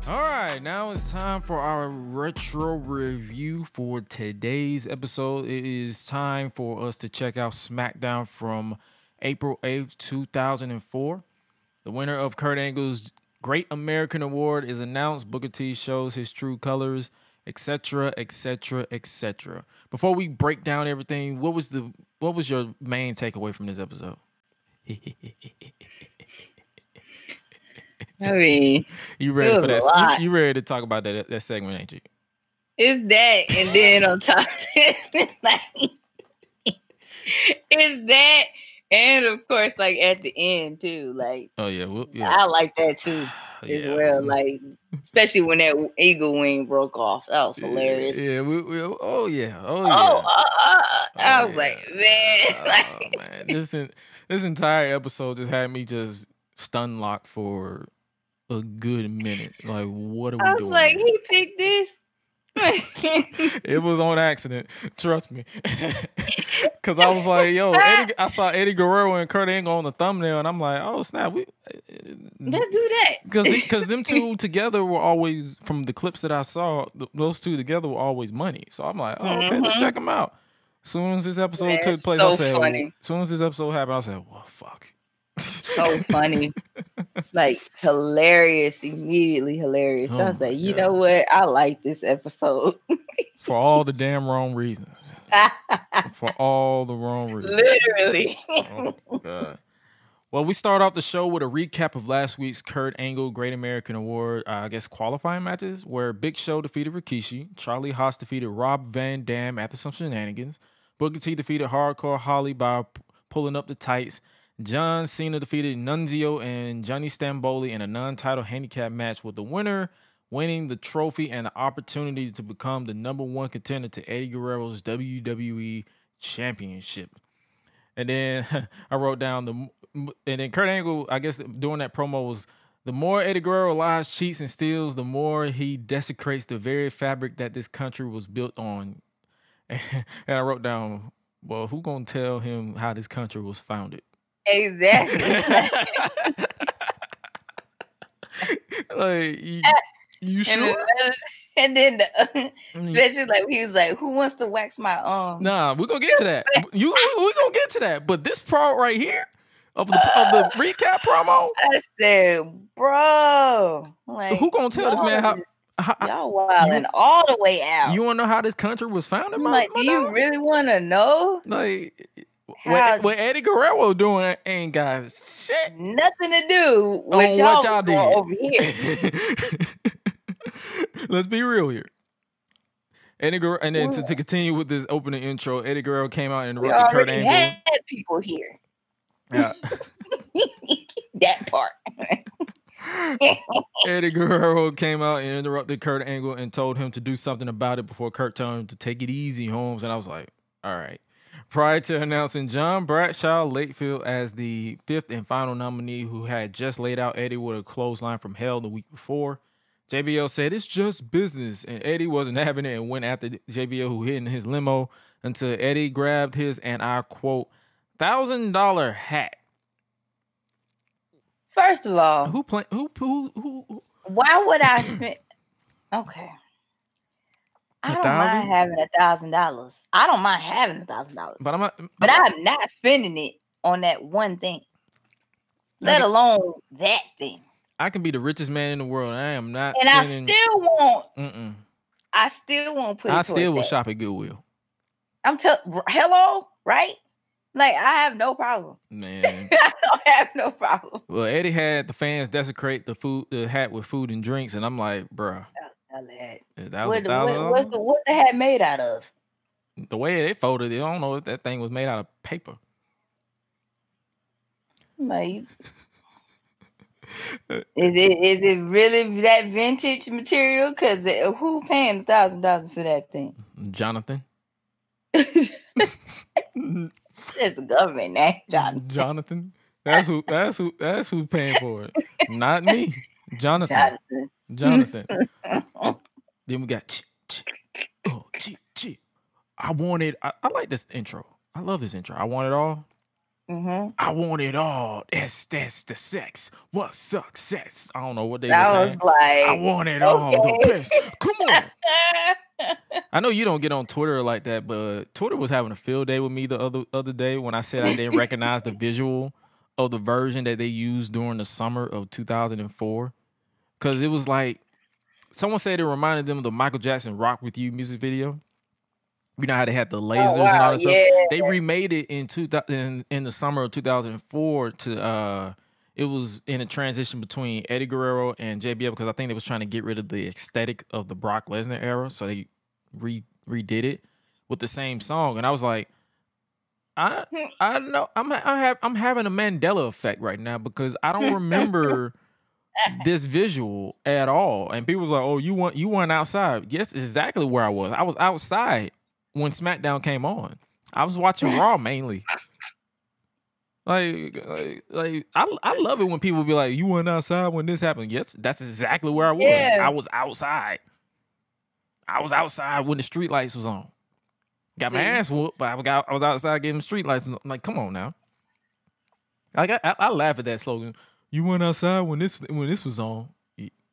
All right, now it's time for our retro review for today's episode. It is time for us to check out SmackDown from April 8th, 2004. The winner of Kurt Angle's Great American Award is announced. Booker T shows his true colors, etc., etc., etc. Before we break down everything, what was your main takeaway from this episode? I mean, You ready for a that? lot. You ready to talk about that segment, ain't you? It's that, and then on top of it, like, it's that, and of course, like at the end too. Like, Oh yeah, I like that too as well. Like, especially when that eagle wing broke off, that was hilarious. Yeah, oh yeah. I was like, man, this entire episode just had me just stun locked for a good minute. Like, what are we doing? I was like, he picked this. It was on accident, trust me. Cause I was like, yo, I saw Eddie Guerrero and Kurt Angle on the thumbnail, and I'm like, oh snap, let's do that. Cause them two together were always, from the clips that I saw, those two together were always money. So I'm like, oh, okay, let's check them out. As soon as this episode took place, I said, as soon as this episode happened, I said, well, fuck. So funny. Like, hilarious, immediately hilarious. I was like, you know what? I like this episode. For all the damn wrong reasons. For all the wrong reasons. Literally. Oh, God. Well, we start off the show with a recap of last week's Kurt Angle Great American Award, qualifying matches, where Big Show defeated Rikishi, Charlie Haas defeated Rob Van Dam after some shenanigans, Booker T defeated Hardcore Holly by pulling up the tights, John Cena defeated Nunzio and Johnny Stamboli in a non-title handicap match, with the winner winning the trophy and the opportunity to become the number one contender to Eddie Guerrero's WWE Championship. And then I wrote down and then Kurt Angle, I guess during that promo, was the more Eddie Guerrero lies, cheats, and steals, the more he desecrates the very fabric that this country was built on. And I wrote down, well, who gonna tell him how this country was founded? Exactly. Like, you sure? And then, especially like he was like, "Who wants to wax my arm?" Nah, we're gonna get to that. We're gonna get to that. But this part right here of the recap promo, I said, "Bro, like, who gonna tell this man how y'all wilding all the way out? You wanna know how this country was founded? Do you really want to know? Like, what Eddie Guerrero doing ain't got shit, nothing to do with y'all did over here. Let's be real here. Eddie Guerrero, and then to continue with this opening intro, Eddie Guerrero came out and interrupted Kurt Angle. Had people here. Yeah, that part. Eddie Guerrero came out and interrupted Kurt Angle and told him to do something about it before Kurt told him to take it easy, Holmes. And I was like, all right. Prior to announcing John Bradshaw Lakefield as the fifth and final nominee, who had just laid out Eddie with a clothesline from hell the week before, JBL said it's just business, and Eddie wasn't having it and went after JBL, who hid in his limo, until Eddie grabbed his, and I quote, $1,000 hat. First of all, who? Why would I spend? Okay. I don't mind having $1,000. I don't mind having $1,000. But I'm not spending it on that one thing. Let alone that thing. I can be the richest man in the world. I am not. And spending... I still won't. I still won't put it. I still will shop at Goodwill. Hello, right? Like, I have no problem. Man, I don't have no problem. Well, Eddie had the fans desecrate the hat with food and drinks, and I'm like, bruh. What's the hat made out of? The way they folded it, I don't know if that thing was made out of paper. Like, is it really that vintage material? Because who paying $1,000 for that thing? Jonathan. It's the government name, Jonathan. Jonathan. That's who's paying for it. Not me. Jonathan. Then we got I like this intro. I love this intro. I want it all. I want it all. That's the sex. What success? I don't know what they were saying. Was like, I want it all. The best. Come on. I know you don't get on Twitter like that, but Twitter was having a field day with me the other day when I said I didn't recognize the visual of the version that they used during the summer of 2004. Because it was like, someone said it reminded them of the Michael Jackson Rock With You music video. You know how they had the lasers and all that stuff. They remade it in the summer of 2004 to it was in a transition between Eddie Guerrero and JBL because I think they was trying to get rid of the aesthetic of the Brock Lesnar era, so they redid it with the same song. And I was like, I don't know, I'm having a Mandela effect right now because I don't remember this visual at all. And people was like, "Oh, you weren't outside." Yes, exactly where I was. I was outside when SmackDown came on. I was watching Raw mainly. Like I love it when people be like, "You weren't outside when this happened." Yes, that's exactly where I was. Yeah. I was outside. I was outside when the street lights was on. Got my ass whooped, but I was outside getting the street lights. I'm like, come on now. I laugh at that slogan. You went outside when this was on.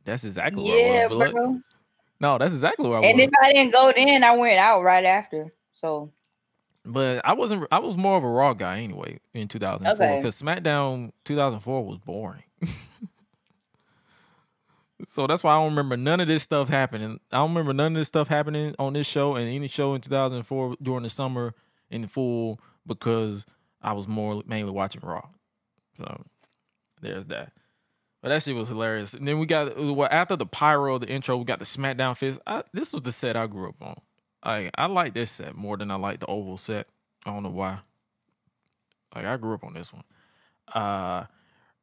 That's exactly where I was. Bro. No, that's exactly where I was. And if I didn't go then, I went out right after. So, but I was more of a Raw guy anyway in 2004 because SmackDown 2004 was boring. So that's why I don't remember none of this stuff happening. I don't remember none of this stuff happening on this show and any show in 2004 during the summer in full because I was mainly watching Raw. So there's that. But that shit was hilarious. And then we got after the pyro, the intro, we got the SmackDown fist. This was the set I grew up on. I like this set more than I like the oval set. I don't know why. Like I grew up on this one.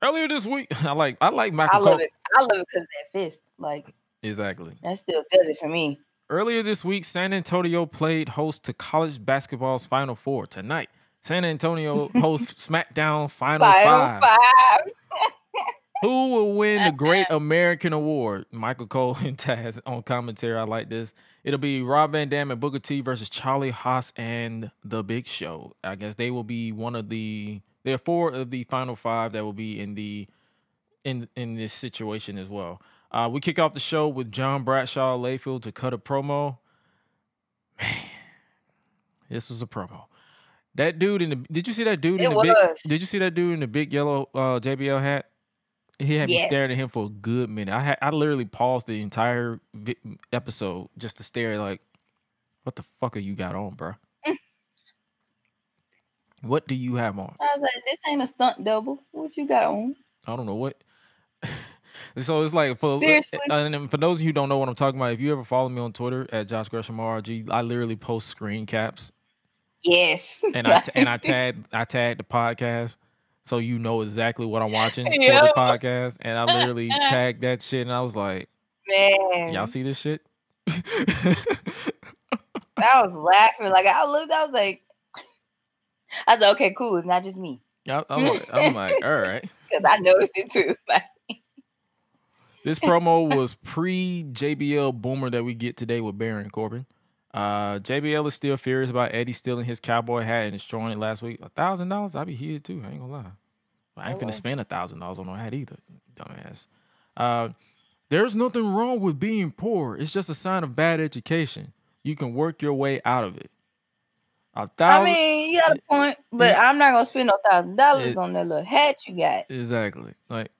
Earlier this week, I like Michael. I love it because of that fist. Like exactly. That still does it for me. Earlier this week, San Antonio played host to college basketball's Final Four. Tonight, San Antonio hosts SmackDown Final Five. Who will win the Great American Award? Michael Cole and Taz on commentary. I like this. It'll be Rob Van Dam and Booker T versus Charlie Haas and The Big Show. I guess they will be there are 4 of the Final 5 that will be in this situation as well. We kick off the show with John Bradshaw Layfield to cut a promo. Man, this was a promo. That dude did you see that dude did you see that dude in the big yellow JBL hat? He had me staring at him for a good minute. I literally paused the entire episode just to stare like, what the fuck are you got on, bro? What do you have on? I was like, this ain't a stunt double. What you got on? I don't know what. So it's like, seriously? And for those of you who don't know what I'm talking about, if you ever follow me on Twitter at Josh Gresham RG, I literally post screen caps. Yes. And I tag the podcast. So you know exactly what I'm watching for the podcast. And I literally tagged that shit and I was like, man, y'all see this shit? I was laughing. Like I was like, okay, cool. It's not just me. I'm like, all right. Because I noticed it too. This promo was pre-JBL boomer that we get today with Baron Corbin. JBL is still furious about Eddie stealing his cowboy hat and destroying it last week. $1,000? I'd be here too. I ain't gonna lie. I ain't finna spend $1,000 on no hat either, dumbass. There's nothing wrong with being poor. It's just a sign of bad education. You can work your way out of it. I mean, you got a point, but I'm not gonna spend no $1,000 on that little hat you got. Exactly. Like,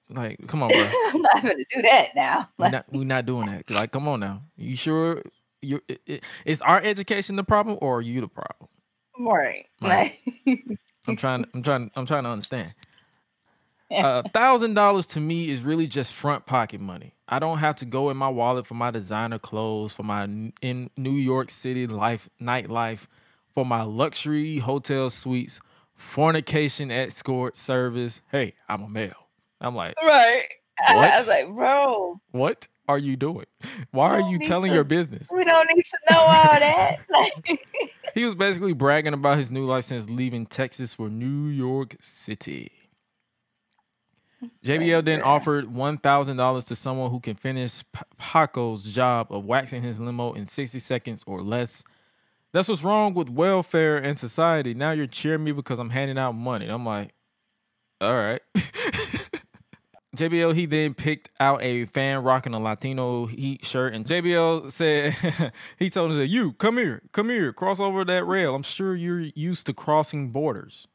come on, bro. I'm not gonna do that now. We're not doing that. Like, come on now. You sure? Is our education the problem, or are you the problem? Right. I'm trying to understand. $1,000 to me is really just front pocket money. I don't have to go in my wallet for my designer clothes, for my in New York City nightlife, for my luxury hotel suites, fornication escort service. Hey, I'm a male. I'm like, right. What? I was like, bro, what are you doing? Why are you telling your business? We don't need to know all that. He was basically bragging about his new life since leaving Texas for New York City. JBL then offered $1,000 to someone who can finish Paco's job of waxing his limo in 60 seconds or less. That's what's wrong with welfare and society. Now you're cheering me because I'm handing out money. I'm like, all right. JBL, he then picked out a fan rocking a Latino Heat shirt, and JBL said, he told him, you, come here, cross over that rail. I'm sure you're used to crossing borders.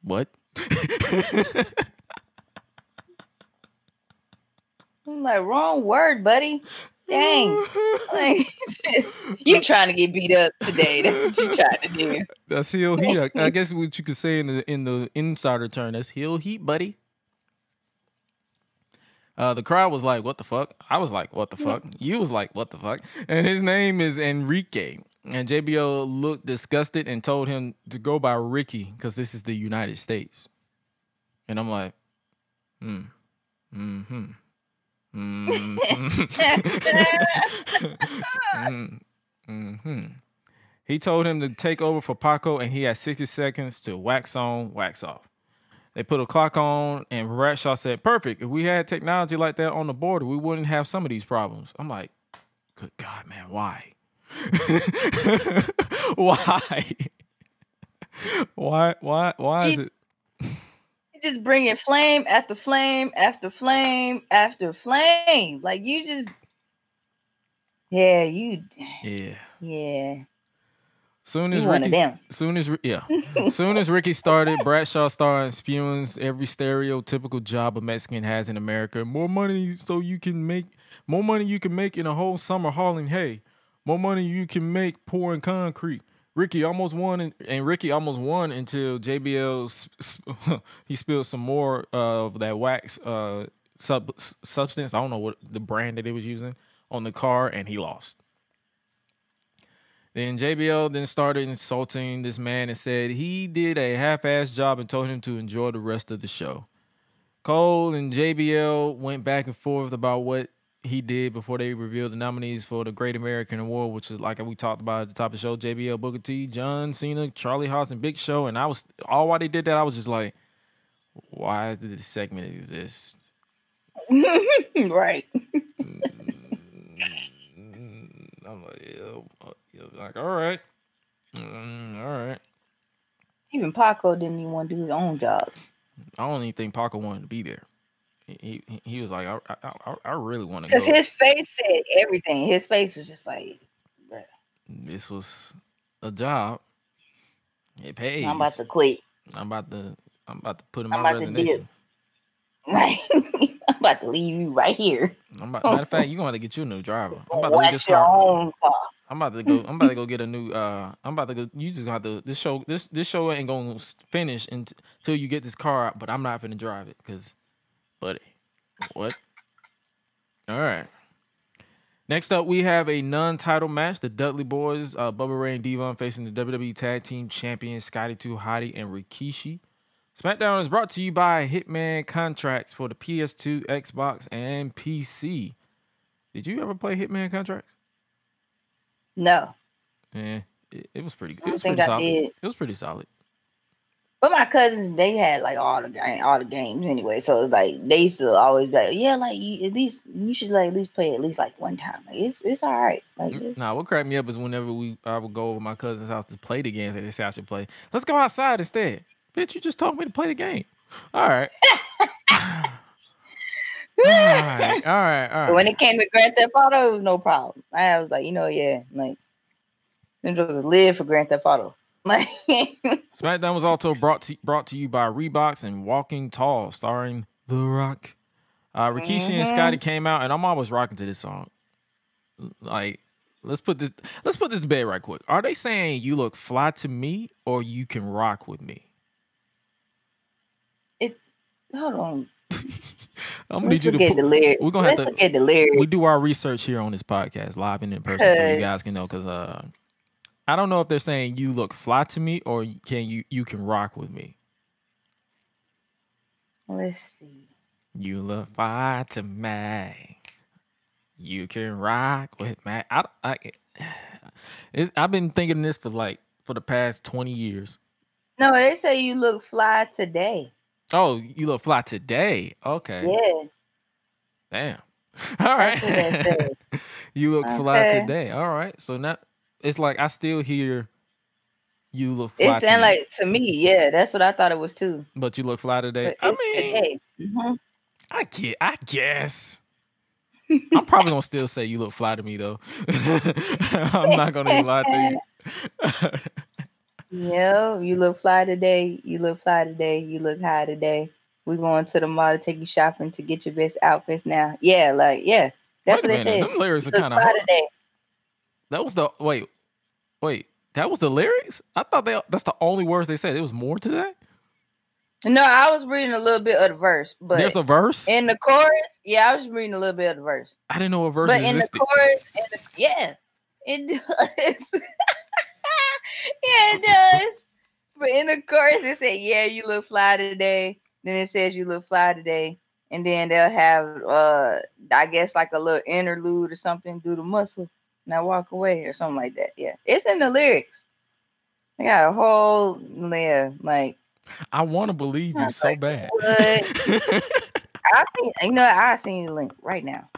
What? I'm like, wrong word, buddy. Dang. Like, you trying to get beat up today. That's what you trying to do. That's heel heat. I guess what you could say in the insider term, that's heel heat, buddy. The crowd was like, what the fuck? I was like, what the fuck? You was like, what the fuck? And his name is Enrique. And JBL looked disgusted and told him to go by Ricky because this is the United States. And I'm like, He told him to take over for Paco, and he had 60 seconds to wax on, wax off. They put a clock on, and Bradshaw said, perfect. If we had technology like that on the border, we wouldn't have some of these problems. I'm like, good God, man, why? Why is it? You just bring it flame after flame after flame after flame. Like, you just, yeah. Soon as Ricky started, Bradshaw started spewing every stereotypical job a Mexican has in America. More money you can make in a whole summer hauling hay. More money you can make pouring concrete. Ricky almost won until JBL he spilled some more of that wax substance. I don't know what the brand that they was using on the car, and he lost. Then JBL then started insulting this man and said he did a half-assed job and told him to enjoy the rest of the show. Cole and JBL went back and forth about what he did before they revealed the nominees for the Great American Award, which is like we talked about at the top of the show: JBL, Booker T, John Cena, Charlie Haas, and Big Show. And while they did that, I was just like, why did this segment exist? Right. I'm like, all right. Even Paco didn't even want to do his own job. I don't even think Paco wanted to be there. He was like, I really want to go. Because his face said everything. His face was just like, bruh. This was a job. It pays. I'm about to quit. I'm about to put in my resignation. Right. I'm about to leave you right here. Matter of fact, you're gonna have to get you a new driver. I'm about to leave this car. Own car. I'm about to go get a new you just gonna have to this show ain't gonna finish until you get this car out, but I'm not finna drive it because, buddy. What? All right. Next up, we have a non-title match. The Dudley Boys, Bubba Ray and Devon, facing the WWE Tag Team Champions Scotty 2 Hottie and Rikishi. SmackDown is brought to you by Hitman Contracts for the PS2, Xbox, and PC. Did you ever play Hitman Contracts? No. Yeah, it was pretty good. It was pretty solid. It was pretty solid. But my cousins, they had like all the games anyway. So it's like they used to always be like, yeah, like you should like at least play at least like one time. Like it's all right. Like what cracked me up is whenever I would go over my cousin's house to play the games that they say I should play. Let's go outside instead. Bitch, you just told me to play the game. All right. All right. But when it came to Grand Theft Auto, it was no problem. I was like, like them jokers live for Grand Theft Auto. Like SmackDown was also brought to you by Reeboks and Walking Tall, starring The Rock. Rikishi and Scotty came out, and I'm always rocking to this song. Like, let's put this to bed right quick. Are they saying you look fly to me or you can rock with me? Hold on. I'm gonna need you to get the lyrics. We're gonna have to get the lyrics. We do our research here on this podcast, live and in person, so you guys can know. Because I don't know if they're saying you look fly to me or you can rock with me. Let's see. You look fly to me. You can rock with me. I've been thinking this for the past 20 years. No, they say you look fly today. Oh, you look fly today. Okay. Yeah. Damn. All right. You look fly today. All right. So now, it's like I still hear you look fly. It sound like to me, yeah, that's what I thought it was too. But you look fly today. But it's today. I guess. I'm probably gonna still say you look fly to me though. I'm not gonna even lie to you. Yeah, you look fly today. You look fly today. You look high today. We're going to the mall to take you shopping to get your best outfits now. Yeah, like yeah, that's what they said. Them lyrics are kind of hard. That was the wait. That was the lyrics? I thought that's the only words they said. There was more to that. No, I was reading a little bit of the verse, but there's a verse in the chorus. Yeah, I was reading a little bit of the verse. I didn't know a verse but existed. In the chorus, yeah, it does. Yeah, it does. But in the chorus, it said, "Yeah, you look fly today." Then it says, "You look fly today," and then they'll have, I guess, like a little interlude or something. Do the muscle, now walk away, or something like that. Yeah, it's in the lyrics. They got a whole like. I want to believe you so bad. I seen the link right now.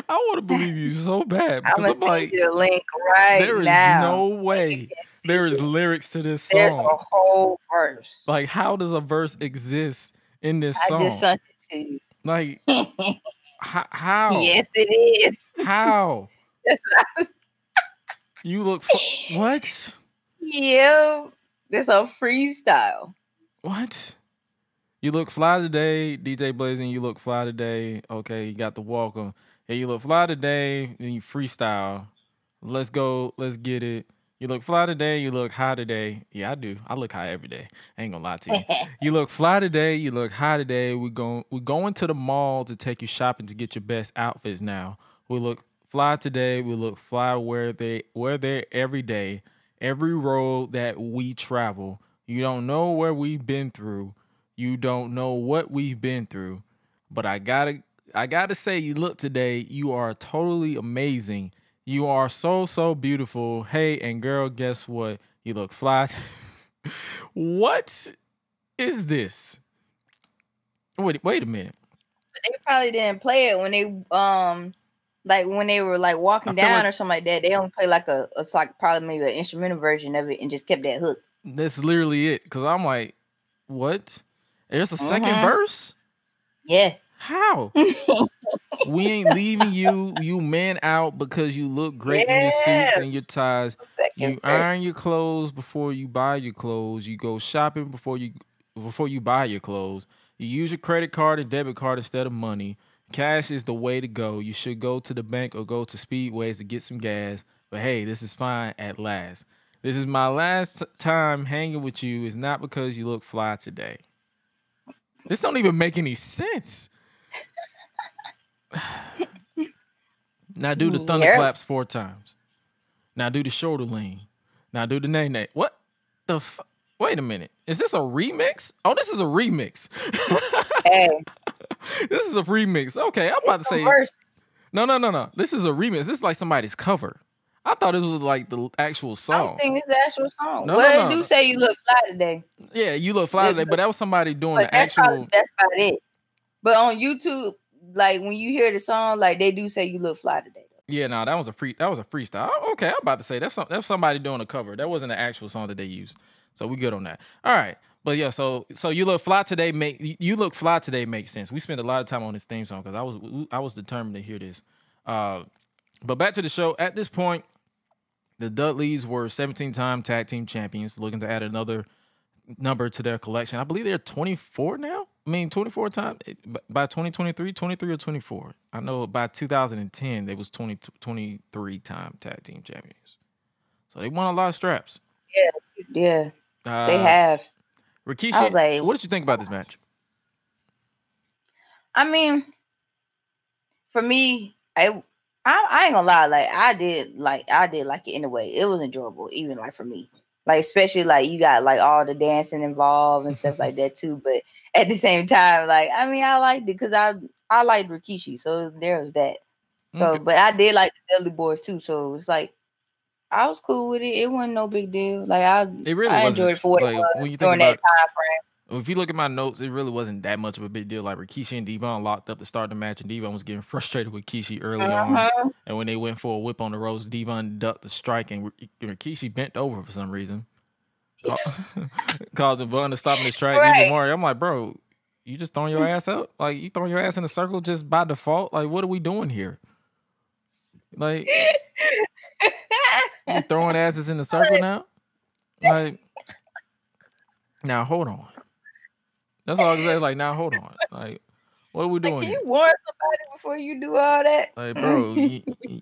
I want to believe you so bad because I'm like, you the link right there is now. No way there is lyrics to this song. There's a whole verse. Like, how does a verse exist in this song? I just sent it to you. Like, how? Yes, it is. How? That's what I was. You look what? Yeah, that's a freestyle. What? You look fly today, DJ Blazing. You look fly today. Okay, you got the welcome. Hey, you look fly today. Then you freestyle. Let's go. Let's get it. You look fly today. You look high today. Yeah, I do. I look high every day. I ain't gonna lie to you. You look fly today. You look high today. We're going to the mall to take you shopping to get your best outfits. Now we look fly today. We look fly where they're every day. Every road that we travel. You don't know where we've been through. You don't know what we've been through. But I gotta say, you look today, you are totally amazing. You are so, so beautiful. Hey, and girl, guess what? You look fly. What is this? Wait a minute. They probably didn't play it when they like when they were like walking down or something like that. They only play like it's like probably maybe an instrumental version of it and just kept that hook. That's literally it. Cause I'm like, what? There's a second verse? Yeah. How? We ain't leaving you man out because you look great in your suits and your ties. You iron your clothes before you buy your clothes. You go shopping before you buy your clothes. You use your credit card and debit card instead of money. Cash is the way to go. You should go to the bank or go to Speedways to get some gas. But hey, this is fine at last. This is my last time hanging with you. It's not because you look fly today. This don't even make any sense. Now do the thunderclaps 4 times. Now do the shoulder lean. Now do the nay-nay. What the wait a minute. Is this a remix? Oh, this is a remix. Hey. This is a remix. Okay, I'm about to say verses. No. This is a remix. This is like somebody's cover. I thought this was like the actual song. I don't think it's the actual song. No. Do say you look fly today. Yeah, you look fly today, but that was somebody doing the actual. That's about it. But on YouTube, like when you hear the song, like they do say you look fly today. Yeah, no, that was a freestyle. Okay, I'm about to say that's somebody doing a cover. That wasn't an actual song that they used. So we good on that. All right. But yeah, so you look fly today makes sense. We spent a lot of time on this theme song because I was determined to hear this. But back to the show. At this point, the Dudleys were 17-time tag team champions, looking to add another number to their collection. I believe they're 24 now. I mean, 24 times by 2023, 23 or 24. I know by 2010 they was 23-time tag team champions. So they won a lot of straps. Yeah. They have. Rikishi, what did you think about this match? I mean, for me, I ain't gonna lie. Like I did like it in a way. It was enjoyable, even like for me. Like especially like you got like all the dancing involved and stuff like that too. But at the same time, like I mean, I liked it because I liked Rikishi, so there's that. So, but I did like the Dudley Boys too. So it's like I was cool with it. It wasn't no big deal. Like I enjoyed it for what it was when you think during that time frame. if you look at my notes, it really wasn't that much of a big deal. Like Rikishi and Devon locked up to start the match, and Devon was getting frustrated with Rikishi early on. And when they went for a whip on the ropes, Devon ducked the strike, and Rikishi bent over for some reason, causing Devon to stop in the strike even more. I'm like, bro, you just throwing your ass up? Like, you throwing your ass in a circle just by default? Like, what are we doing here? Like, you throwing asses in the circle now? Like, now hold on. That's all I can say. Like, now hold on. Like, what are we doing? Can you warn somebody before you do all that? Like, bro,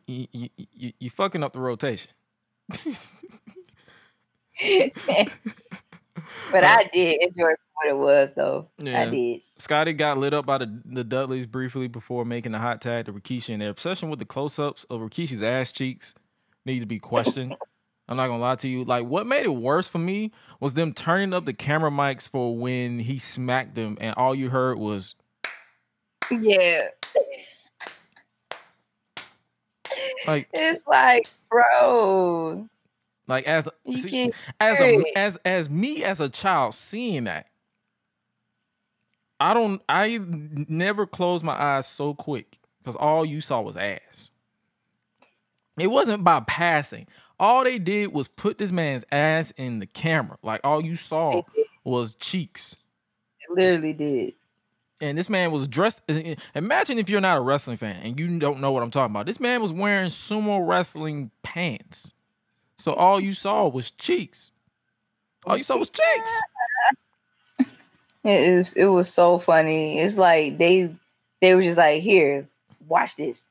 you fucking up the rotation. But I did enjoy what it was, though. Yeah. I did. Scotty got lit up by the Dudleys briefly before making the hot tag to Rikishi, and their obsession with the close-ups of Rikishi's ass cheeks needs to be questioned. I'm not gonna lie to you. Like, what made it worse for me was them turning up the camera mics for when he smacked them, and all you heard was, yeah. Like, it's like, bro. Like, as me as a child seeing that, I never closed my eyes so quick because all you saw was ass. It wasn't by passing. All they did was put this man's ass in the camera. Like, all you saw was cheeks. It literally did. And this man was dressed. Imagine if you're not a wrestling fan and you don't know what I'm talking about. This man was wearing sumo wrestling pants. So all you saw was cheeks. All you saw was cheeks. It was so funny. It's like they were just like, here, watch this.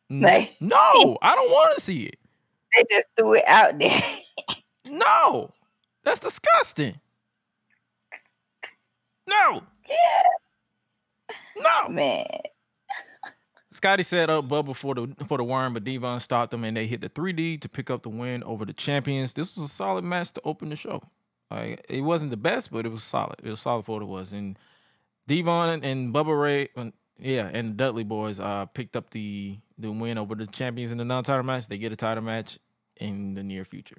Like, no, I don't want to see it. They just threw it out there. No, that's disgusting. No. Yeah. No, man. Scotty set up Bubba for the worm, but Devon stopped them, and they hit the 3D to pick up the win over the champions. This was a solid match to open the show. Like, it wasn't the best, but it was solid. It was solid for what it was. And Devon and Bubba Ray, and the Dudley boys picked up the win over the champions in the non-title match. They get a title match in the near future.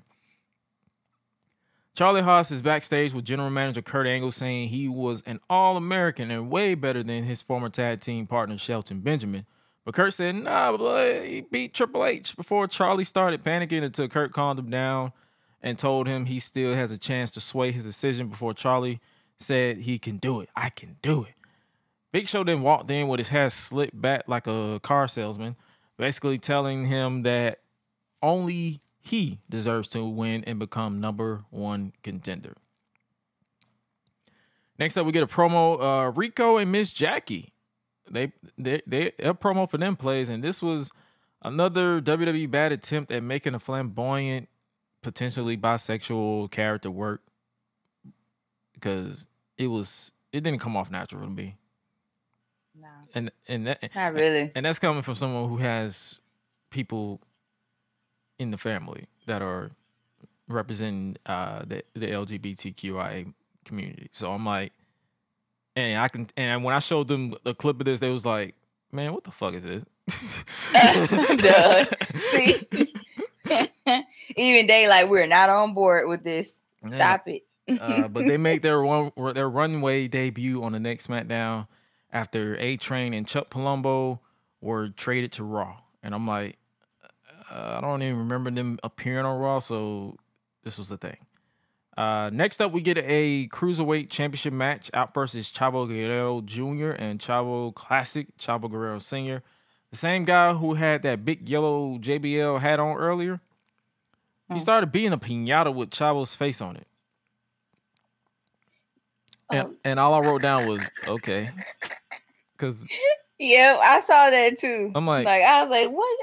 Charlie Haas is backstage with General Manager Kurt Angle saying he was an All-American and way better than his former tag team partner Shelton Benjamin. But Kurt said, nah, boy, he beat Triple H before Charlie started panicking until Kurt calmed him down and told him he still has a chance to sway his decision before Charlie said he can do it. I can do it. Big Show then walked in with his hair slicked back like a car salesman, basically telling him that only he deserves to win and become #1 contender. Next up, we get a promo. Rico and Miss Jackie. A promo for them plays, and this was another WWE bad attempt at making a flamboyant, potentially bisexual character work because it didn't come off natural to me. No, and that, not really. And that's coming from someone who has people in the family that are representing the LGBTQIA community. So I'm like. And when I showed them a clip of this, they was like, "Man, what the fuck is this?" Duh. See, even they like, we're not on board with this. Stop it. But they make their runway debut on the next SmackDown after A-Train and Chuck Palumbo were traded to Raw, and I'm like, I don't even remember them appearing on Raw, so this was the thing. Next up, we get a Cruiserweight Championship match. Out first is Chavo Guerrero Jr. and Chavo Classic, Chavo Guerrero Sr. The same guy who had that big yellow JBL hat on earlier. He started being a piñata with Chavo's face on it. And all I wrote down was, okay. Cause yeah, I saw that too. I'm like I was like, what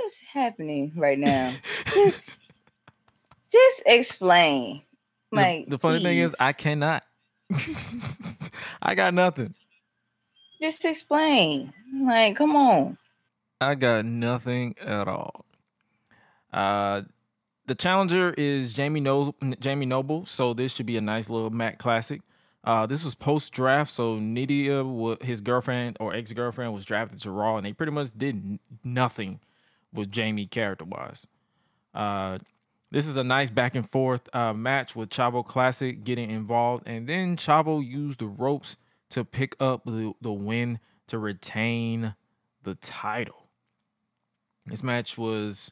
is happening right now? Just explain. Like, the funny thing is, I cannot. I got nothing. Just explain. Like, come on. I got nothing at all. The challenger is Jamie Noble, so this should be a nice little Matt classic. This was post-draft, so Nydia, his girlfriend or ex-girlfriend, was drafted to Raw, and they pretty much did nothing with Jamie character-wise. This is a nice back and forth match with Chavo Classic getting involved, and then Chavo used the ropes to pick up the win to retain the title. This match was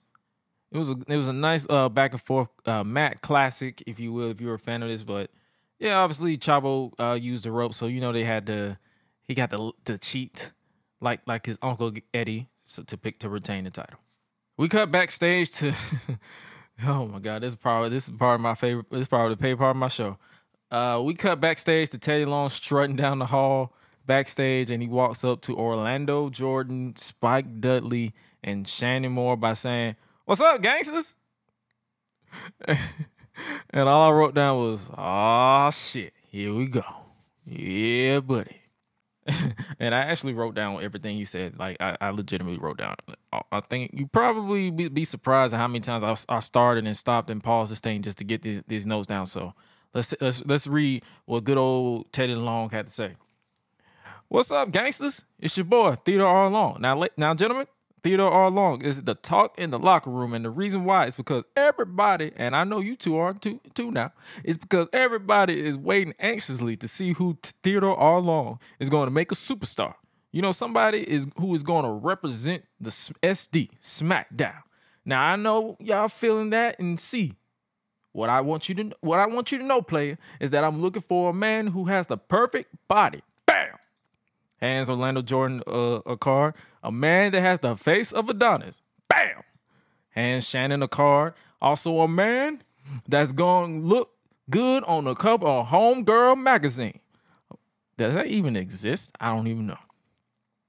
a nice back and forth mat classic, if you will, if you're a fan of this. But yeah, obviously Chavo used the rope, so he got the cheat like his uncle Eddie to retain the title. We cut backstage to oh my god, this is probably my favorite. This is probably the favorite part of my show. We cut backstage to Teddy Long strutting down the hall backstage, and he walks up to Orlando Jordan, Spike Dudley, and Shannon Moore by saying, "What's up, gangsters?" And all I wrote down was, "Oh shit, here we go, yeah, buddy." And I actually wrote down everything he said. Like I legitimately wrote down. I think you probably be surprised at how many times I started and stopped and paused this thing just to get these notes down. So let's read what good old Teddy Long had to say. "What's up, gangsters? It's your boy Theodore R. Long. Now, gentlemen, Theodore R. Long is the talk in the locker room, and the reason why is because everybody, and I know you two are too now, is because everybody is waiting anxiously to see who Theodore R. Long is going to make a superstar. You know, somebody who is going to represent the SD SmackDown. Now, I know y'all feeling that, and see, what I want you to know, player, is that I'm looking for a man who has the perfect body. Bam! Hands Orlando Jordan a card. A man that has the face of Adonis. Bam! Hands Shannon a card. Also a man that's going to look good on the cover of Homegirl magazine. Does that even exist? I don't even know.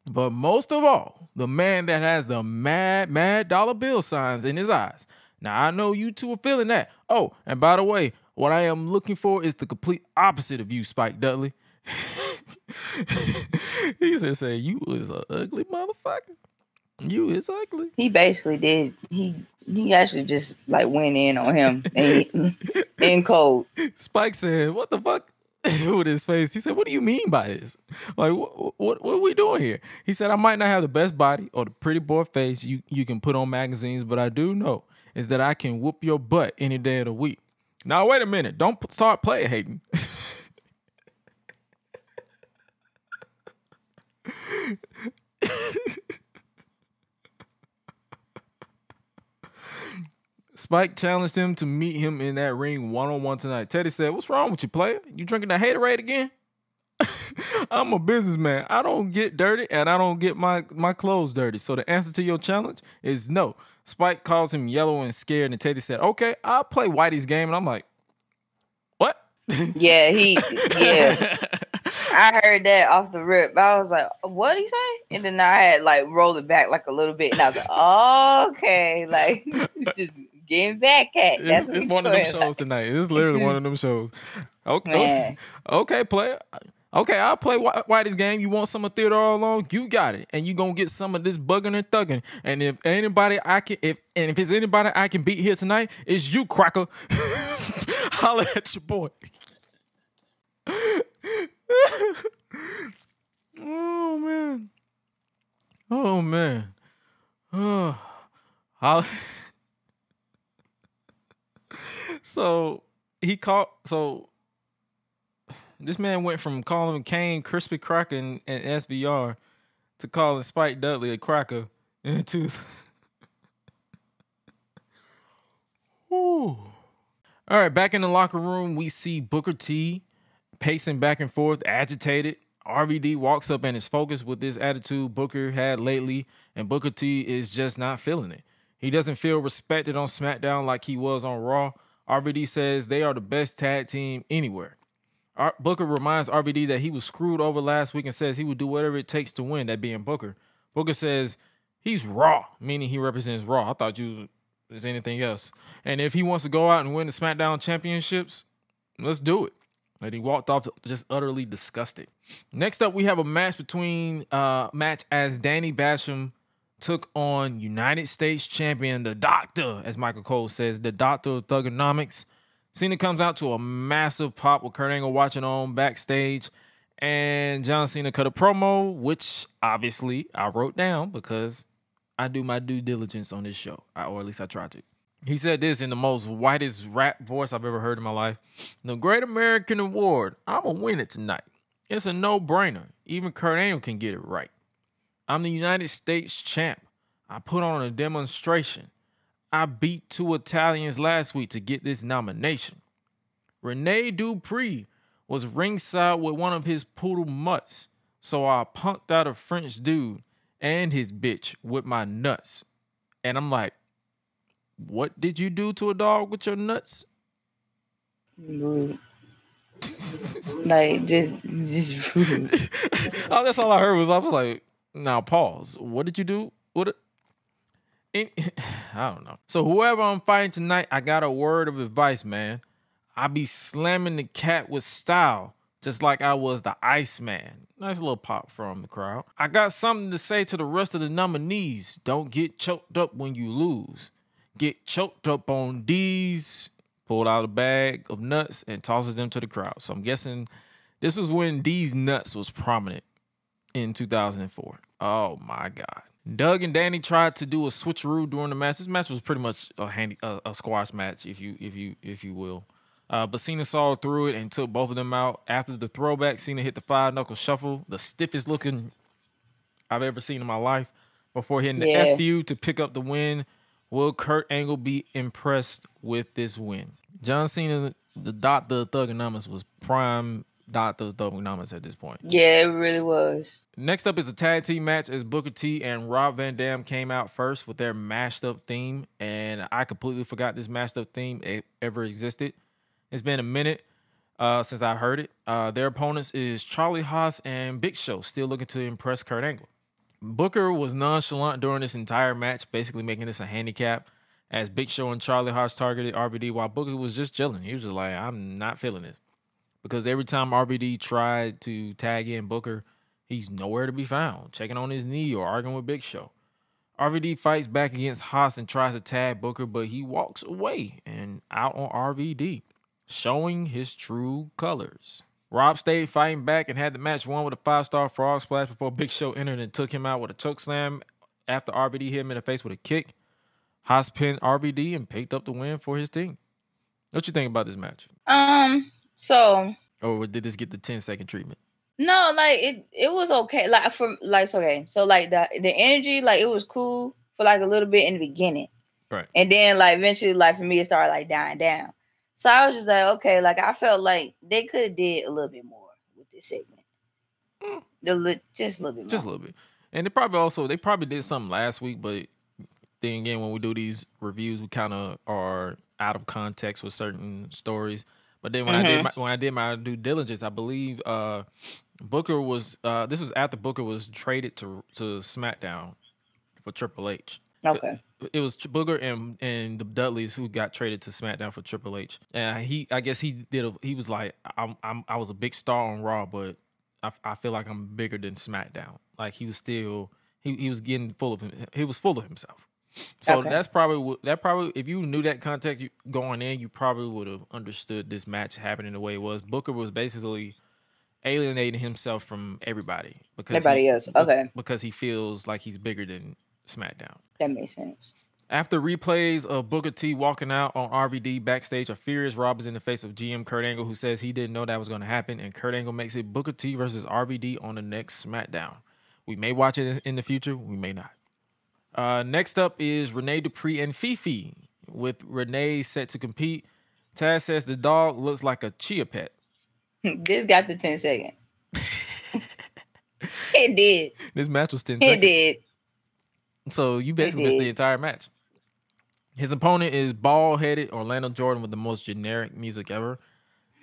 But most of all, the man that has the mad dollar bill signs in his eyes. Now, I know you two are feeling that. Oh, and by the way, what I am looking for is the complete opposite of you, Spike Dudley. He say you is an ugly motherfucker. You is ugly. He basically did. He actually just like went in on him in cold. Spike said, "What the fuck?" With his face. He said, "What do you mean by this? Like, what are we doing here?" He said, "I might not have the best body or the pretty boy face you can put on magazines, but I do know is that I can whoop your butt any day of the week." Now, wait a minute. Don't start player hating. Spike challenged him to meet him in that ring one-on-one tonight. Teddy said, "What's wrong with you, player? You drinking that haterade again?" "I'm a businessman. I don't get dirty, and I don't get my clothes dirty. So the answer to your challenge is no." Spike calls him yellow and scared, and Teddy said, "Okay, I'll play Whitey's game." And I'm like, what? Yeah. I heard that off the rip. I was like, "What did he say?" And then I had like rolled it back like a little bit, and I was like, "Oh, okay, like it's just getting back at." It's one of them shows tonight. It's literally one of them shows. Okay, okay, player. Okay, I'll play Whitey's game. You want some of Theodore alone? You got it, and you gonna get some of this bugging and thugging. And if it's anybody I can beat here tonight, it's you, cracker. Holla at your boy. Oh man. Oh man. Oh. So this man went from calling Kane Crispy Cracker and SBR to calling Spike Dudley a cracker into. All right, back in the locker room, we see Booker T pacing back and forth, agitated. RVD walks up and is focused with this attitude Booker had lately, and Booker T is just not feeling it. He doesn't feel respected on SmackDown like he was on Raw. RVD says they are the best tag team anywhere. Booker reminds RVD that he was screwed over last week and says he would do whatever it takes to win, that being Booker. Booker says he's Raw, meaning he represents Raw. I thought you was anything else. And if he wants to go out and win the SmackDown championships, let's do it. And he walked off just utterly disgusted. Next up, we have a match as Danny Basham took on United States champion, the Doctor, as Michael Cole says, the Doctor of Thugonomics. Cena comes out to a massive pop with Kurt Angle watching on backstage, and John Cena cut a promo, which obviously I wrote down because I do my due diligence on this show, or at least I try to. He said this in the most whitest rap voice I've ever heard in my life. The Great American Award, I'm going to win it tonight. It's a no-brainer. Even Kurt Angle can get it right. I'm the United States champ. I put on a demonstration. I beat 2 Italians last week to get this nomination. Rene Dupree was ringside with one of his poodle mutts, so I punked out a French dude and his bitch with my nuts. And I'm like, what did you do to a dog with your nuts? Rude. Like, just rude. Oh, that's all I heard was like, now pause. What did you do? I don't know. So whoever I'm fighting tonight, I got a word of advice, man. I be slamming the cat with style, just like I was the Iceman. Nice little pop from the crowd. I got something to say to the rest of the nominees. Don't get choked up when you lose. Get choked up on these. Pulled out a bag of nuts and tosses them to the crowd. So I'm guessing this was when these nuts was prominent in 2004. Oh my God. Doug and Danny tried to do a switcheroo during the match. This match was pretty much a squash match, if you will. But Cena saw through it and took both of them out. After the throwback, Cena hit the 5-knuckle shuffle, the stiffest looking I've ever seen in my life, before hitting the FU to pick up the win. Will Kurt Angle be impressed with this win? John Cena, the Dr. Thugonomics, was prime Dr. Thugonomics at this point. Yeah, it really was. Next up is a tag team match as Booker T and Rob Van Dam came out first with their mashed up theme. And I completely forgot this mashed up theme ever existed. It's been a minute since I heard it. Their opponents is Charlie Haas and Big Show, still looking to impress Kurt Angle. Booker was nonchalant during this entire match, basically making this a handicap, as Big Show and Charlie Haas targeted RVD while Booker was just chilling. He was just like, I'm not feeling this. Because every time RVD tried to tag in Booker, he's nowhere to be found, checking on his knee or arguing with Big Show. RVD fights back against Haas and tries to tag Booker, but he walks away and out on RVD, showing his true colors. Rob stayed fighting back and had the match won with a 5-star frog splash before Big Show entered and took him out with a choke slam after RVD hit him in the face with a kick. Haas pinned RVD and picked up the win for his team. What you think about this match? So. Or did this get the 10-second treatment? No, like it was okay. Like it's okay. So like the energy, like it was cool for like a little bit in the beginning. Right. And then like eventually, like for me, it started like dying down. So I was just like, okay, like I felt like they could have did a little bit more with this segment. Just a little bit more. Just a little bit. And they probably did something last week, but then again, when we do these reviews, we kind of are out of context with certain stories. But then when I did my due diligence, I believe Booker was this was after Booker was traded to SmackDown for Triple H. Okay. It was Booker and the Dudleys who got traded to SmackDown for Triple H. And he was like, I was a big star on Raw, but I feel like I'm bigger than SmackDown. Like he was still he was getting full of him. He was full of himself. So that's probably if you knew that context going in, you probably would have understood this match happening the way it was. Booker was basically alienating himself from everybody because he feels like he's bigger than SmackDown. That makes sense. After replays of Booker T walking out on RVD backstage, a furious Rob is in the face of GM Kurt Angle, who says he didn't know that was going to happen, and Kurt Angle makes it Booker T versus RVD on the next SmackDown. We may watch it in the future, we may not. Next up is Rene Dupree and Fifi, with Rene set to compete. Taz says the dog looks like a chia pet. This got the 10 second. It did. This match was 10 seconds. It did. So you basically missed the entire match. His opponent is bald-headed Orlando Jordan with the most generic music ever.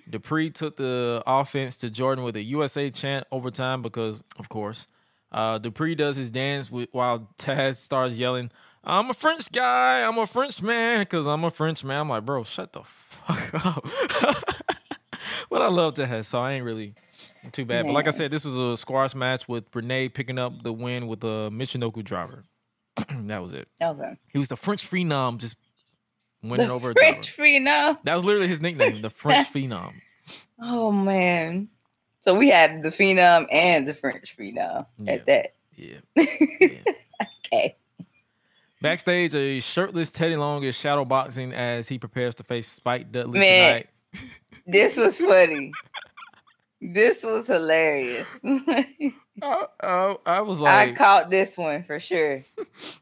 Dupree took the offense to Jordan with a USA chant overtime because, of course. Dupree does his dance while Taz starts yelling, I'm a French guy, I'm a French man, because I'm a French man. I'm like, bro, shut the fuck up. But I love Taz, so I ain't really too bad. But like I said, this was a squash match with Renee picking up the win with a Michinoku driver. That was it. Okay. He was the French Phenom, just winning over a French Phenom? That was literally his nickname, the French Phenom. Oh, man. So we had the Phenom and the French Phenom at that. Yeah. Okay. Backstage, a shirtless Teddy Long is shadowboxing as he prepares to face Spike Dudley tonight. This was funny. This was hilarious. I was like, I caught this one for sure.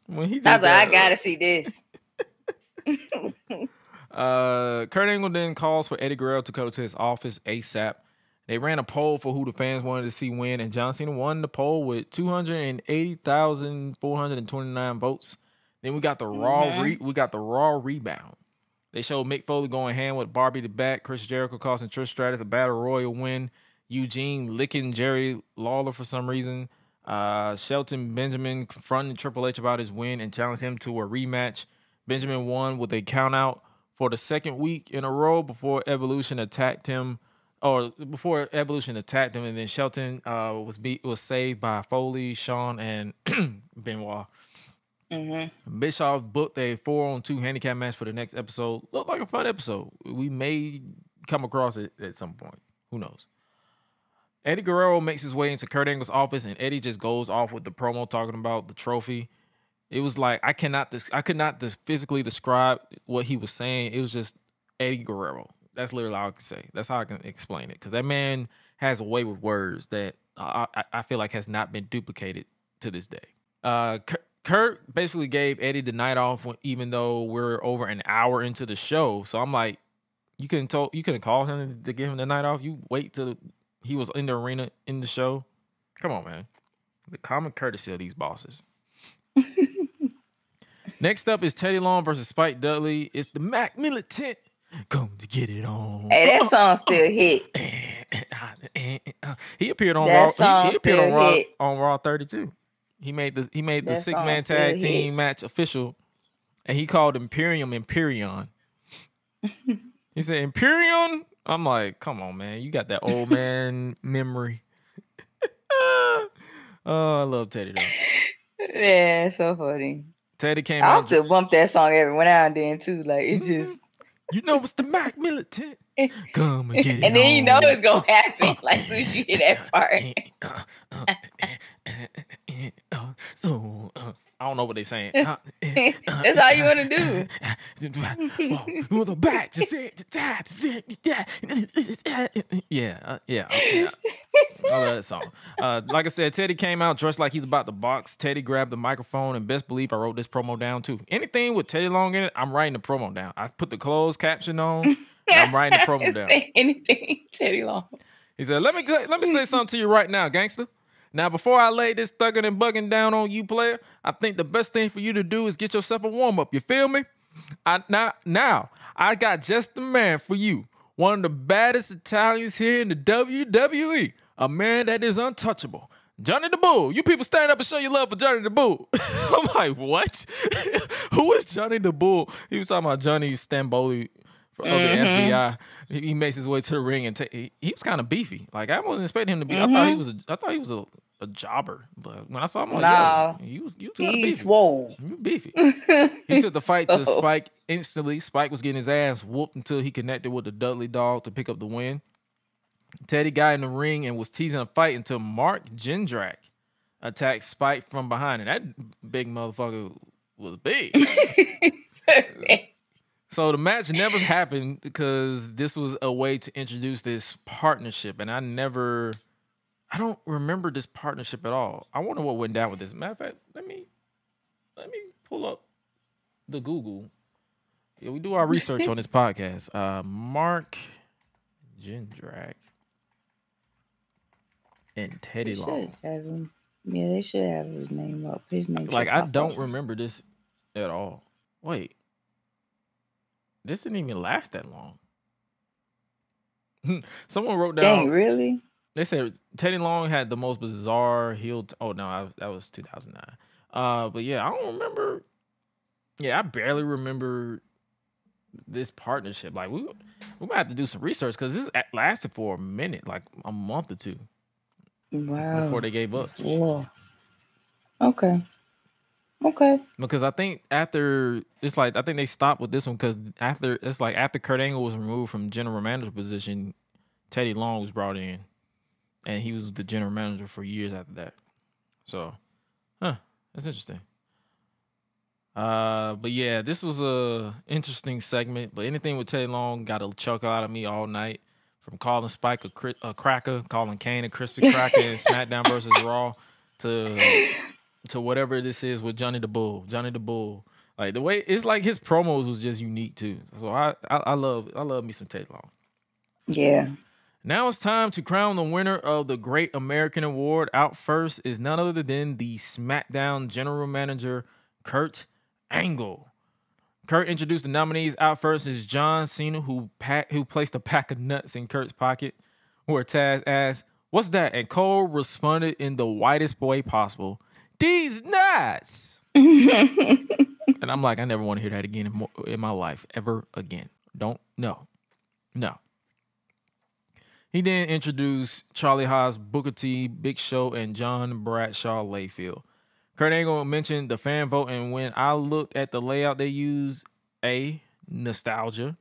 When he did I was like, I gotta see this. Kurt Angle then calls for Eddie Guerrero to come to his office ASAP. They ran a poll for who the fans wanted to see win, and John Cena won the poll with 280,429 votes. Then we got the Raw rebound. They showed Mick Foley going hand with Barbie the Bat, Chris Jericho costing Trish Stratus a Battle Royal win, Eugene licking Jerry Lawler for some reason, Shelton Benjamin confronting Triple H about his win and challenged him to a rematch. Benjamin won with a countout for the second week in a row before Evolution attacked him, and then Shelton was saved by Foley, Shawn, and Benoit. Mm-hmm. Bischoff booked a 4-on-2 handicap match for the next episode. Looked like a fun episode. We may come across it at some point. Who knows? Eddie Guerrero makes his way into Kurt Angle's office, and Eddie just goes off with the promo talking about the trophy. It was like I could not physically describe what he was saying. It was just Eddie Guerrero. That's literally all I can say. That's how I can explain it, because that man has a way with words that I feel like has not been duplicated to this day. Kurt basically gave Eddie the night off, even though we're over an hour into the show. So I'm like, you couldn't call him to give him the night off. You wait till he was in the arena in the show. Come on, man. The common courtesy of these bosses. Next up is Teddy Long versus Spike Dudley. It's the Mac Militant. Come to get it on. Hey, that song still hit. He appeared on Raw. He appeared on Raw 32. He made the 6-man tag team match official, and he called Imperium Imperion. He said Imperion. I'm like, come on, man, you got that old man memory. Oh, I love Teddy though. Yeah, so funny. Teddy came I'll out. still bump that song every now and then too. Like it just. You know it's the Mac Militant. Come and get it. And then on. you know it's gonna happen like as soon as you hear that part. So I don't know what they're saying. That's all you want to do. With the back to say yeah. I love that song. Like I said, Teddy came out dressed like he's about to box. Teddy grabbed the microphone, and best believe I wrote this promo down too. Anything with Teddy Long in it, I'm writing the promo down. I put the closed caption on, and I'm writing the promo down. Say anything, Teddy Long. He said, let me say something to you right now, gangster. Now, before I lay this thugging and bugging down on you, player, I think the best thing for you to do is get yourself a warm-up. You feel me? Now, I got just the man for you. One of the baddest Italians here in the WWE. A man that is untouchable. Johnny the Bull. You people stand up and show your love for Johnny the Bull. I'm like, what? Who is Johnny the Bull? He was talking about Johnny Stamboli of the FBI. He makes his way to the ring, and he was kind of beefy. Like, I wasn't expecting him to be. I thought he was a jobber, but when I saw him, I'm like, yo, you he's swole. You beefy. He took the fight to Spike instantly. Spike was getting his ass whooped until he connected with the Dudley Dog to pick up the win. Teddy got in the ring and was teasing a fight until Mark Jindrak attacked Spike from behind, and that big motherfucker was big. So the match never happened because this was a way to introduce this partnership, and I don't remember this partnership at all. I wonder what went down with this. Matter of fact, let me pull up the Google. Yeah, we do our research on this podcast. Mark Jindrak and Teddy Long. Yeah, they should have his name up. His name. Like, I don't remember this at all. Wait. This didn't even last that long. Someone wrote down. Dang, really? They said Teddy Long had the most bizarre heel. Oh no, that was 2009. But yeah, I don't remember. Yeah, I barely remember this partnership. Like we might have to do some research because this lasted for a minute, like a month or two. Wow. Before they gave up. Yeah. Okay. Because I think after I think they stopped with this one because after Kurt Angle was removed from general manager position, Teddy Long was brought in, and he was the general manager for years after that. So, that's interesting. But yeah, this was a interesting segment. But anything with Teddy Long got a chuckle out of me all night. From calling Spike a cracker, calling Kane a crispy cracker in SmackDown versus Raw, to whatever this is with Johnny the Bull. Johnny the Bull. Like the way it's like his promos was just unique too. So I love me some Teddy Long. Yeah. Now it's time to crown the winner of the Great American Award. Out first is none other than the SmackDown General Manager, Kurt Angle. Kurt introduced the nominees. Out first is John Cena, who placed a pack of nuts in Kurt's pocket, where Taz asked, "What's that?" And Cole responded in the whitest way possible, "These nuts." And I'm like, I never want to hear that again in my life, ever again. No. He then introduced Charlie Haas, Booker T, Big Show, and John Bradshaw Layfield. Kurt Angle mentioned the fan vote, and when I looked at the layout they used, A, nostalgia,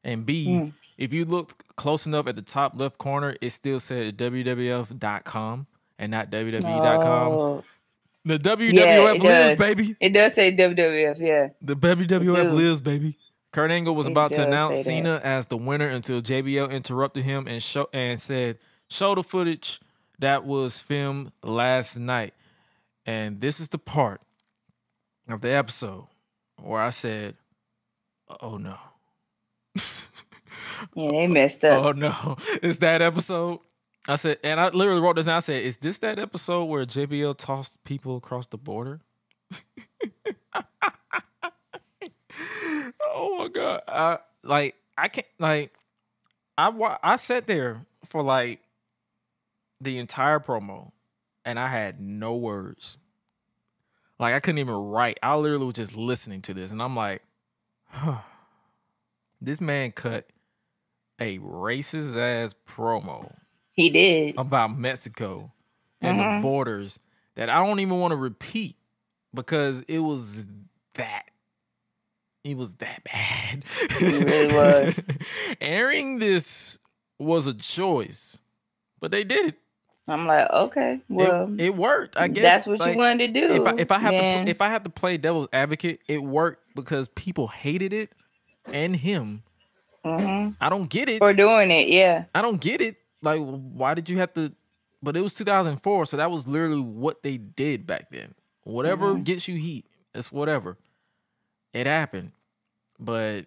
and B, if you look close enough at the top left corner, it still said WWF.com and not WWE.com. Oh. The WWF lives, baby. It does say WWF, yeah. The WWF lives, baby. Kurt Angle was about to announce Cena as the winner until JBL interrupted him and said, "Show the footage that was filmed last night." And this is the part of the episode where I said, "Oh no." Yeah, they messed up. Oh no. It's that episode. I said, and I literally wrote this down. I said, "Is this that episode where JBL tossed people across the border?" Oh my God. I sat there for like the entire promo and I had no words. Like I couldn't even write. I literally was just listening to this and I'm like, this man cut a racist ass promo. He did. About Mexico and the borders that I don't even want to repeat because it was that. It was that bad. It really was. Airing this was a choice, but they did it. I'm like, okay, well, it worked. I guess that's what you wanted to do. If I have to play devil's advocate, it worked because people hated it and him. I don't get it for doing it. Yeah, I don't get it. Like, why did you have to? But it was 2004, so that was literally what they did back then. Whatever gets you heat, it's whatever. It happened, but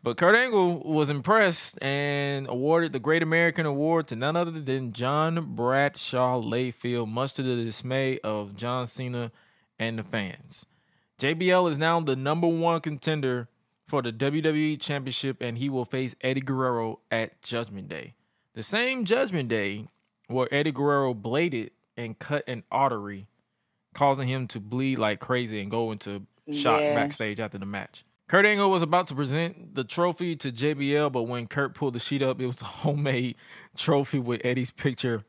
but Kurt Angle was impressed and awarded the Great American Award to none other than John Bradshaw Layfield, much to the dismay of John Cena and the fans. JBL is now the #1 contender for the WWE Championship, and he will face Eddie Guerrero at Judgment Day. The same Judgment Day where Eddie Guerrero bladed and cut an artery, causing him to bleed like crazy and go into shock backstage after the match. Kurt Angle was about to present the trophy to JBL, but when Kurt pulled the sheet up, it was a homemade trophy with Eddie's picture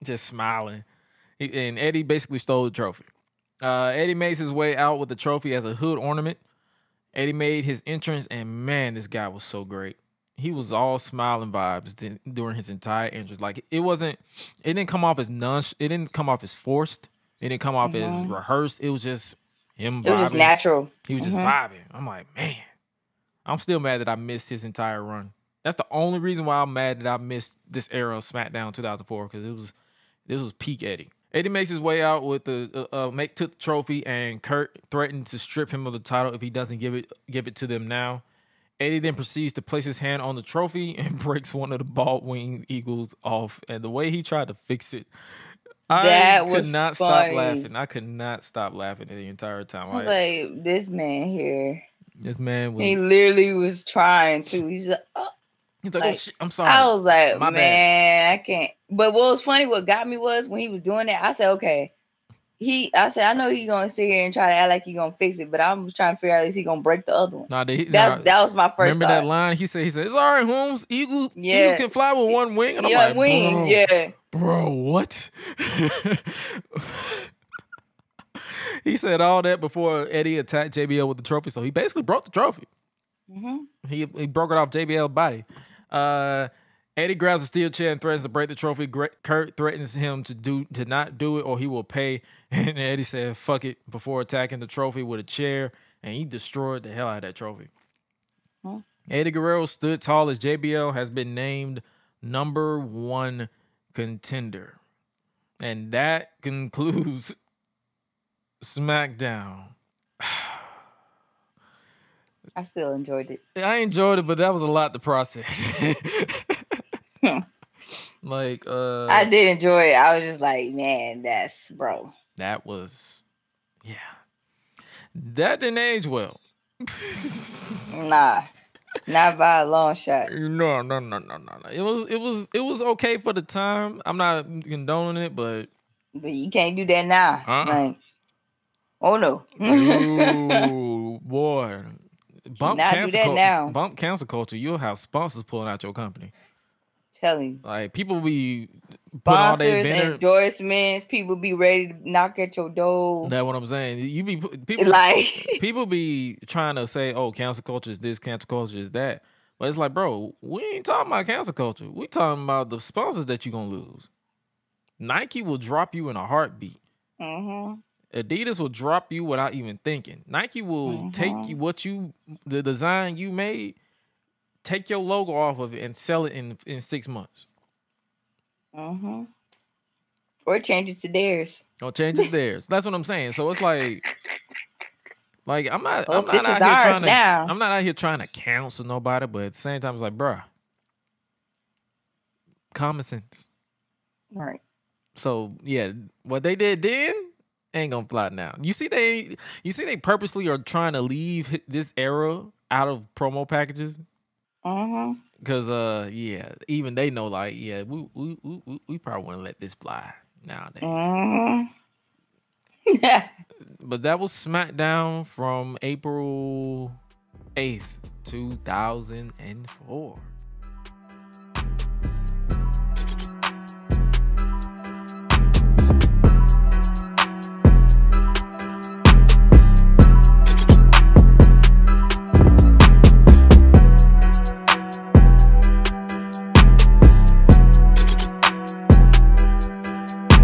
just smiling. And Eddie basically stole the trophy. Eddie makes his way out with the trophy as a hood ornament. Eddie made his entrance, and man, this guy was so great. He was all smiling vibes during his entire entrance. Like it didn't come off as it didn't come off as forced. It didn't come off as rehearsed. It was just him vibing. It was just natural. He was just vibing. I'm like, man, I'm still mad that I missed his entire run. That's the only reason why I'm mad that I missed this era of SmackDown 2004, because this was peak Eddie. Eddie makes his way out with took the trophy, and Kurt threatened to strip him of the title if he doesn't give it to them now. Eddie then proceeds to place his hand on the trophy and breaks one of the bald-winged eagles off. And the way he tried to fix it, I could not stop laughing. I could not stop laughing the entire time. I was like, this man here. This man was. He literally was trying to. He's like, oh. He's like, oh, I'm sorry. I was like, my man, bad. I can't. But what was funny, what got me was when he was doing that, I said, okay. I know he's gonna sit here and try to act like he's gonna fix it, but I'm trying to figure out is he gonna break the other one. That was my first. Remember that line? He said, it's all right, Holmes. Eagles can fly with one wing. And I'm like, bro, what? He said all that before Eddie attacked JBL with the trophy, so he basically broke the trophy. He broke it off JBL's body. Eddie grabs a steel chair and threatens to break the trophy. Kurt threatens him to not do it or he will pay. And Eddie said, fuck it, before attacking the trophy with a chair. And he destroyed the hell out of that trophy. Hmm. Eddie Guerrero stood tall as JBL has been named #1 contender. And that concludes SmackDown. I still enjoyed it. I enjoyed it, but that was a lot to process. Like, I did enjoy it. I was just like, man, that was, yeah. That didn't age well. Nah, not by a long shot. No. It was okay for the time. I'm not condoning it, but you can't do that now. Like, oh no. Ooh, boy. Bump cancel culture. You'll have sponsors pulling out your company. Telling you. Like, people be sponsors, endorsements, people be ready to knock at your door. That's what I'm saying. People be trying to say, oh, cancel culture is this, cancel culture is that. But it's like, bro, we ain't talking about cancel culture. We talking about the sponsors that you're gonna lose. Nike will drop you in a heartbeat. Mm-hmm. Adidas will drop you without even thinking. Nike will take the design you made, take your logo off of it and sell it in 6 months. Mm-hmm. Or change it to theirs. Or change it to theirs. That's what I'm saying. So it's like I'm not out here trying to counsel nobody, but at the same time, it's like, bruh, common sense. Right. So yeah, what they did then ain't gonna fly now. You see they purposely are trying to leave this era out of promo packages. Mm-hmm. Because even they know, like, yeah, we probably want to let this fly nowadays. Mm-hmm. Yeah. But that was SmackDown from April 8th, 2004.